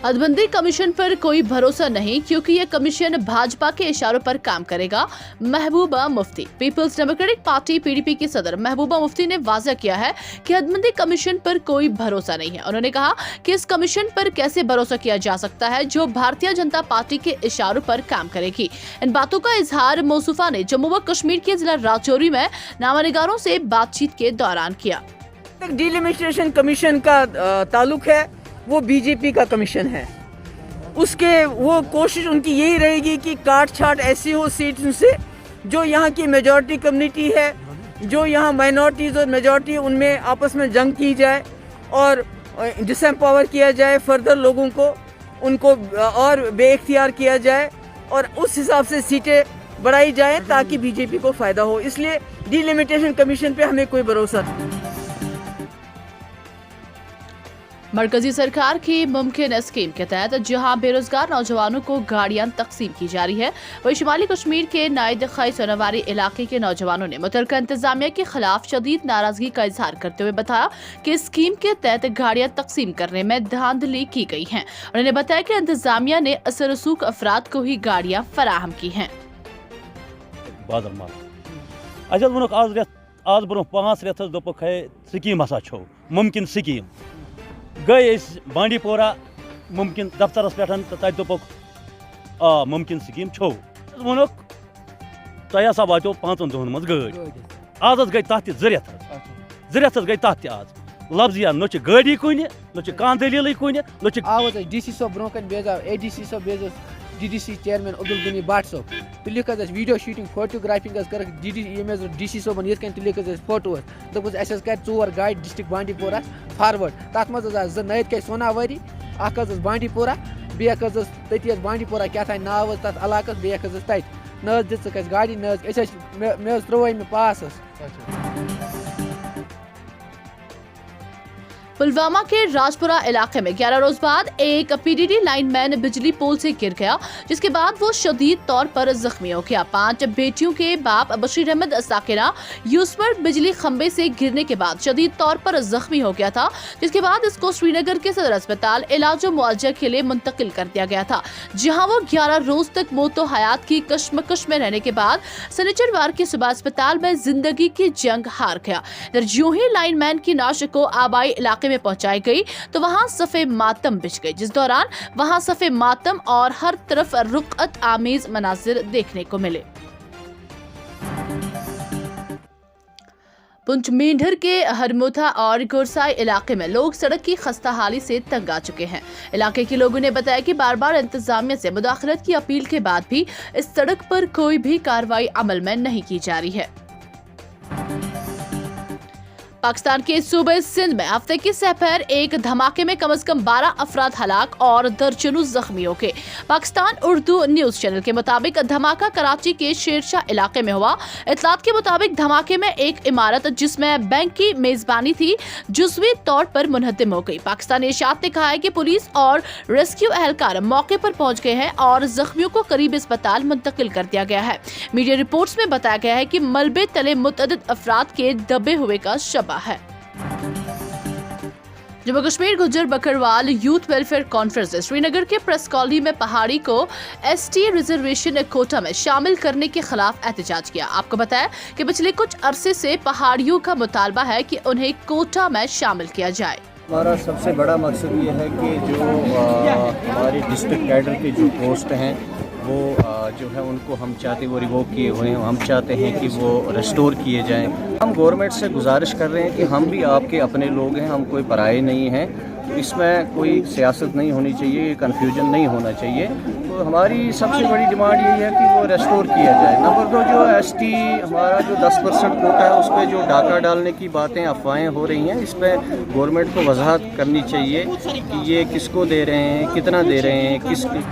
हदबंदी commission पर कोई भरोसा नहीं क्योंकि ये कमीशन भाजपा के इशारों पर काम करेगा। Mehbooba Mufti. Peoples democratic party PDP की सदर महबूबा मुफ्ती ने वाज़ेह किया है कि हदबंदी कमीशन पर कोई भरोसा नहीं है। उन्होंने कहा कि इस कमीशन पर कैसे भरोसा किया जा सकता है जो भारतीय जनता पार्टी के इशारों पर काम करेगी। इन बातों का इजहार मौसूफा ने जम्मू व कश्मीर के जिला राजौरी में नामानिगारों से बातचीत के दौरान किया। डिलिमिटेशन कमीशन का ताल्लुक है वो बीजेपी का कमीशन है। उसके वो कोशिश उनकी यही रहेगी कि काट छाट ऐसी हो सीट्स से जो यहाँ की मेजॉरिटी कम्युनिटी है, जो यहाँ माइनॉरिटीज़ और मेजॉरिटी उनमें आपस में जंग की जाए और डिसएम्पावर किया जाए, फर्दर लोगों को उनको और बेइख्तियार किया जाए और उस हिसाब से सीटें बढ़ाई जाए ताकि बीजेपी को फ़ायदा हो। इसलिए डिलिमिटेशन कमीशन पे हमें कोई भरोसा नहीं। मरकजी सरकार की मुमकिन स्कीम के तहत जहां बेरोजगार नौजवानों को गाड़ियां तकसीम की जा रही है, वहीं शुमाली कश्मीर के नाइद खई सोनावारी इलाके के नौजवानों ने मुतलका इंतजामिया के खिलाफ शदीद नाराजगी का इजहार करते हुए बताया कि स्कीम के तहत गाड़ियां तकसीम करने में धांधली की गई है। उन्होंने बताया कि इंतजामिया ने असर रसूख अफराद को ही गाड़ियां फराहम की हैं। आज ब्रो 5 रेत दोपक है स्कीम हसा छो मुमकिन स्कीम गई बांडी पोरा मुमकिन दफ्तरस पे तक दोपक मुमकिन स्कीम छो वोनक तह हसा वातो 5 दोहन मज गाड़ी आज गई तथ जरियत गई तथ आज लफ्जिया न गाड़ी कुन न कह दलील कुन न डीसी साहब ब्रो कन बेजा एडीसी साहब बेजा डीडीसी चेयरमैन अब्दुल गनी बाट साहब तो लिख वीडियो शूटिंग फोटोग्राफिंग कर डीसी साहब ये लिख फोटो दोपस अस कर 4 गाड़ी डिस्ट्रिक्ट बांडी पोरा फारवर्ड तथ मज नयत क्या सोनावारी अख बांडी पोरा बे तती बांडी पोरा क्या नाव तथ इलाकस बे तत न दिख गाड़ी न मे त्रोम पास। पुलवामा के राजपुरा इलाके में 11 रोज बाद एक पीडीडी लाइनमैन बिजली पोल से गिर गया, जिसके बाद वो शदीद तौर पर जख्मी हो गया। 5 बेटियों के बाप बशीर अहमद साकिरा यूसफर बिजली खंबे से गिरने के बाद शदीद तौर पर जख्मी हो गया था, जिसके बाद इसको श्रीनगर के सदर अस्पताल इलाज और मुआवजा के लिए मुंतकिल कर दिया गया था, जहां वो 11 रोज तक मौतो हयात की कश्मकश में रहने के बाद शनिचरवार की सुबह अस्पताल में जिंदगी की जंग हार गया। यूं ही लाइनमैन की नाश को आबाई इलाके में पहुंचाई गई तो वहां सफ़े मातम बिछ गई, जिस दौरान वहां सफ़े मातम और हर तरफ रुक़अत आमेज मनाजिर देखने को मिले। पुंछ मेंढर के हरमुथा और गोरसाई इलाके में लोग सड़क की खस्ताहाली से तंग आ चुके हैं। इलाके के लोगों ने बताया कि बार बार इंतजामिया से मुदाखलत की अपील के बाद भी इस सड़क पर कोई भी कार्रवाई अमल में नहीं की जा रही है। पाकिस्तान के सूबे सिंध में हफ्ते की सहपहर एक धमाके में कम से कम 12 अफराद हलाक और दर्जनों जख्मी हो गए। पाकिस्तान उर्दू न्यूज चैनल के मुताबिक धमाका कराची के शेरशाह इलाके में हुआ। इतलात के मुताबिक धमाके में एक इमारत जिसमें बैंक की मेजबानी थी जुज़वी तौर पर मुनहदम हो गई। पाकिस्तानी इशात ने कहा है कि पुलिस और रेस्क्यू एहलकार मौके पर पहुंच गए हैं और जख्मियों को करीब अस्पताल मुंतकिल कर दिया गया है। मीडिया रिपोर्ट्स में बताया गया है कि मलबे तले मुतअद्दिद अफराद के दबे हुए का शबा है। Jammu Kashmir Gujjar Bakarwal youth welfare conference ने श्रीनगर के प्रेस कॉलोनी में पहाड़ी को एसटी रिजर्वेशन कोटा में शामिल करने के खिलाफ एहतजाज किया। आपको बताया कि पिछले कुछ अरसे से पहाड़ियों का मुतालबा है कि उन्हें कोटा में शामिल किया जाए। हमारा सबसे बड़ा मकसद ये है कि जो हमारी डिस्ट्रिक्ट कैडर के जो पोस्ट हैं वो जो है उनको हम चाहते वो रिवोक किए हुए हैं, हम चाहते हैं कि वो रेस्टोर किए जाएं। हम गवर्नमेंट से गुजारिश कर रहे हैं कि हम भी आपके अपने लोग हैं, हम कोई पराए नहीं हैं, इसमें कोई सियासत नहीं होनी चाहिए, कन्फ्यूजन नहीं होना चाहिए। तो हमारी सबसे बड़ी डिमांड यही है कि वो रेस्टोर किया जाए। नंबर 2 जो एसटी हमारा जो 10% कोटा है उस पर जो डाका डालने की बातें अफवाहें हो रही हैं, इस पर गवर्नमेंट को वजाहत करनी चाहिए कि ये किसको दे रहे हैं, कितना दे रहे हैं, किसकी।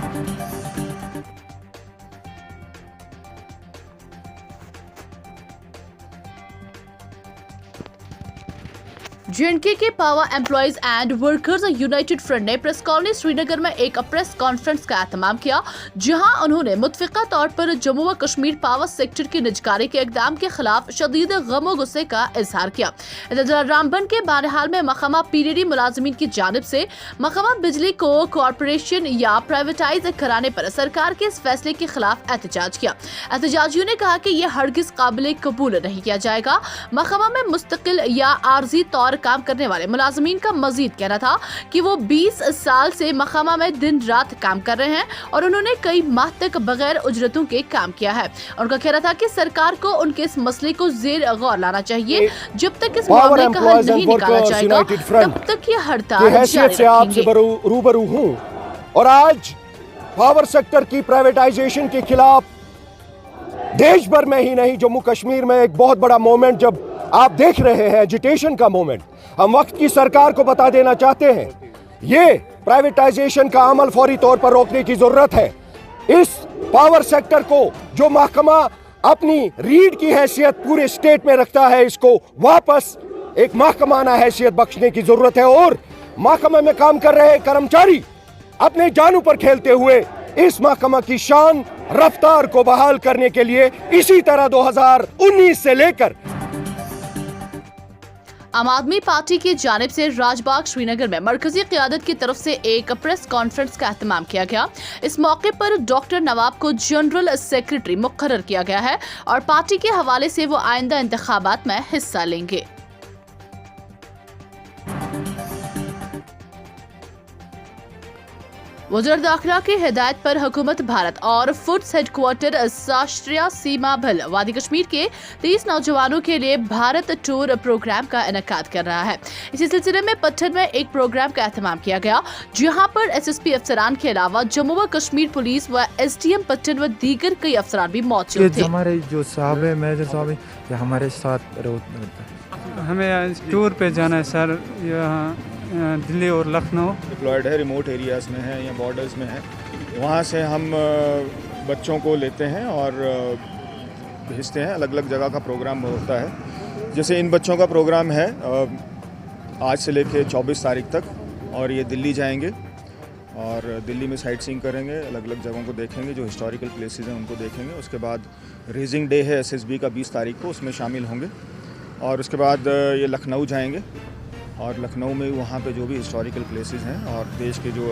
JNK के power employees and workers United front ने प्रेस कॉलोनी श्रीनगर में एक प्रेस कॉन्फ्रेंस का एहतमाम किया, जहां उन्होंने मुतफिका तौर पर जम्मू व कश्मीर पावर सेक्टर की निजकारी के इकदाम के खिलाफ शदीद गम गुस्से का इजहार किया। रामबन के बहरहाल में महकमा PDD मुलाजमीन की जानिब से महकमा बिजली को कॉरपोरेशन या प्राइवेटाइज कराने पर सरकार के इस फैसले के खिलाफ एहतजाज किया। एहतजाजियों ने कहा कि यह हरगिज काबिल कबूल नहीं किया जाएगा। महकमा में मुस्तकिल या आर्जी तौर काम करने वाले मुलाजमीन का मजीद कहना था कि वो 20 साल से महकमा में दिन रात काम कर रहे हैं और उन्होंने कई माह तक बगैर उजरतों के काम किया है। उनका कहना था कि सरकार को उनके इस मसले को जेर गौर लाना चाहिए। जब तक इस मामले का हल नहीं निकाला जाएगा तब तक ये हड़ताल हैसियत से आपसे रूबरू हूँ और आज पावर सेक्टर की प्राइवेटाइजेशन के खिलाफ देश भर में ही नहीं जम्मू कश्मीर में एक बहुत बड़ा मोमेंट जब आप देख रहे हैं, एजिटेशन का मोमेंट, हम वक्त की सरकार को बता देना चाहते हैं ये प्राइवेटाइजेशन का अमल फौरी तौर पर रोकने की जरूरत है। इस पावर सेक्टर को जो महकमा अपनी रीढ़ की हैसियत पूरे स्टेट में रखता है, इसको वापस एक महकमाना हैसियत बख्शने की जरूरत है और महकमे में काम कर रहे कर्मचारी अपने जानों पर खेलते हुए इस महकमा की शान रफ्तार को बहाल करने के लिए इसी तरह 2019 से लेकर आम आदमी पार्टी की जानिब से राजबाग श्रीनगर में मरकजी क़यादत की तरफ से एक प्रेस कॉन्फ्रेंस का एहतमाम किया गया। इस मौके पर डॉक्टर नवाब को जनरल सेक्रेटरी मुकर्रर किया गया है और पार्टी के हवाले से वो आइंदा इंतखाबात में हिस्सा लेंगे। वज़ीर दाखिला की हिदायत पर हुकूमत भारत और फूड्स हेडक्वार्टर राष्ट्रीय सीमा बल वादी कश्मीर के 30 नौजवानों के लिए भारत टूर प्रोग्राम का इनेकाद कर रहा है। इसी सिलसिले में पट्टन में एक प्रोग्राम का एहतमाम किया गया, जहां पर SSP अफसरान के अलावा जम्मू व कश्मीर पुलिस व SDM पट्टन व दीगर कई अफसरान भी मौजूद थे। हमारे जो साहब है, मेजर साहब है, हमारे साथ हमें टूर पे जाना है सर, यहाँ दिल्ली और लखनऊ डिप्लॉयड है, रिमोट एरियाज़ में है या बॉर्डर्स में है। वहाँ से हम बच्चों को लेते हैं और भेजते हैं। अलग अलग जगह का प्रोग्राम होता है। जैसे इन बच्चों का प्रोग्राम है आज से लेके 24 तारीख तक और ये दिल्ली जाएंगे और दिल्ली में साइट सीइंग करेंगे, अलग अलग जगहों को देखेंगे, जो हिस्टोरिकल प्लेसेस हैं उनको देखेंगे। उसके बाद रेजिंग डे है SSB का 20 तारीख को, उसमें शामिल होंगे और उसके बाद ये लखनऊ जाएंगे और लखनऊ में वहाँ पे जो भी हिस्टोरिकल प्लेसेस हैं और देश के जो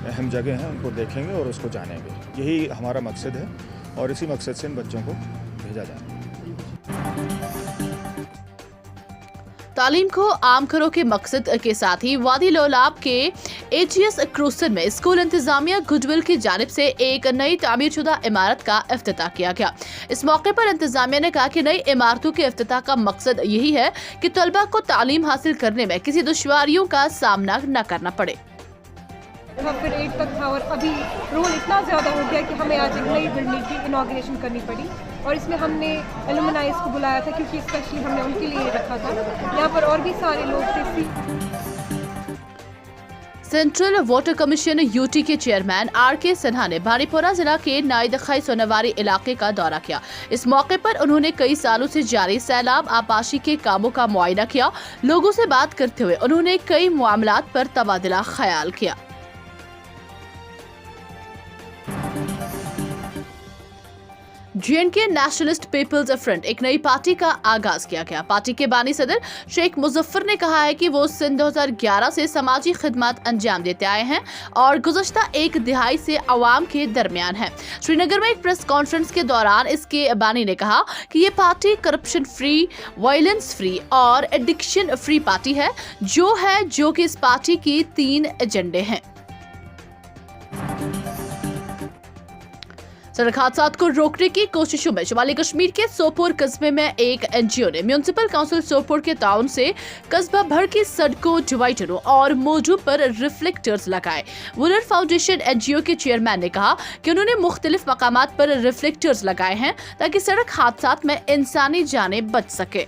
अहम जगह हैं उनको देखेंगे और उसको जानेंगे। यही हमारा मकसद है और इसी मकसद से इन बच्चों को भेजा जाए। तालीम को आम करो के मकसद के साथ ही वादी लोलाब के AGS क्रूसन में स्कूल इंतजामिया गुडविल की जानिब से एक नई तामीरशुदा इमारत का इफ्तिताह किया गया। इस मौके पर इंतजामिया ने कहा कि नई इमारतों के इफ्तिताह का मकसद यही है कि तलबा को तालीम हासिल करने में किसी दुश्वारियों का सामना न करना पड़े। फिर 8 तक था और अभी रोल इतना ज़्यादा हो गया कि हमें आज एक नई बिल्डिंग की इनॉग्रेशन करनी पड़ी और इसमें हमने एलुमनाइज को बुलाया था क्योंकि स्पेशली हमने उनके लिए रखा था। यहाँ पर और भी सारे लोग थे। सेंट्रल वाटर कमीशन UT के चेयरमैन RK सिन्हा ने बारीपोरा जिला के नाइदखाई सोनावारी इलाके का दौरा किया। इस मौके पर उन्होंने कई सालों से जारी सैलाब आपाशी के कामों का मुआयना किया। लोगों से बात करते हुए उन्होंने कई मामलात पर तबादला ख्याल किया। JNK नेशनलिस्ट पीपल्स फ्रंट एक नई पार्टी का आगाज किया गया। पार्टी के बानी सदर शेख मुजफ्फर ने कहा है कि वो सन 2011 से समाजी खिदमत अंजाम देते आए हैं और गुज़श्ता एक दिहाई से अवाम के दरमियान है। श्रीनगर में एक प्रेस कॉन्फ्रेंस के दौरान इसके बानी ने कहा कि ये party corruption free, violence free और एडिक्शन फ्री पार्टी है, जो कि इस पार्टी की 3 एजेंडे हैं। सड़क हादसात को रोकने की कोशिशों में शुमाली कश्मीर के सोपोर कस्बे में एक NGO ने म्यूनिसिपल काउंसिल सोपोर के ताउन से कस्बा भर की सड़कों, डिवाइडरों और मोजों पर रिफ्लेक्टर्स लगाए। वुलर फाउंडेशन NGO के चेयरमैन ने कहा कि उन्होंने मुख्तलिफ मकामात पर रिफ्लेक्टर्स लगाए हैं ताकि सड़क हादसात में इंसानी जानें बच सके।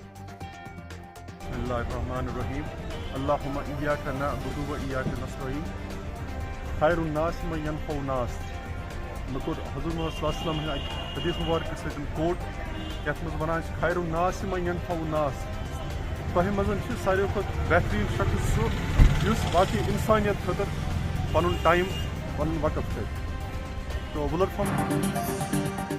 مکور حضور محمد صلی اللہ علیہ وسلم حدیث مبارک سۭتۍ کوٹ یَتھ منٛز وَنان چھِ خیر الناس من ینفع الناس تۄہہِ منٛز چھِ ساروی کھۄتہٕ بہتریٖن شخص سُہ یُس باقٕے اِنسانیت خٲطرٕ پَنُن ٹایم پَنُن وقت کَرِ تو وُلر فرام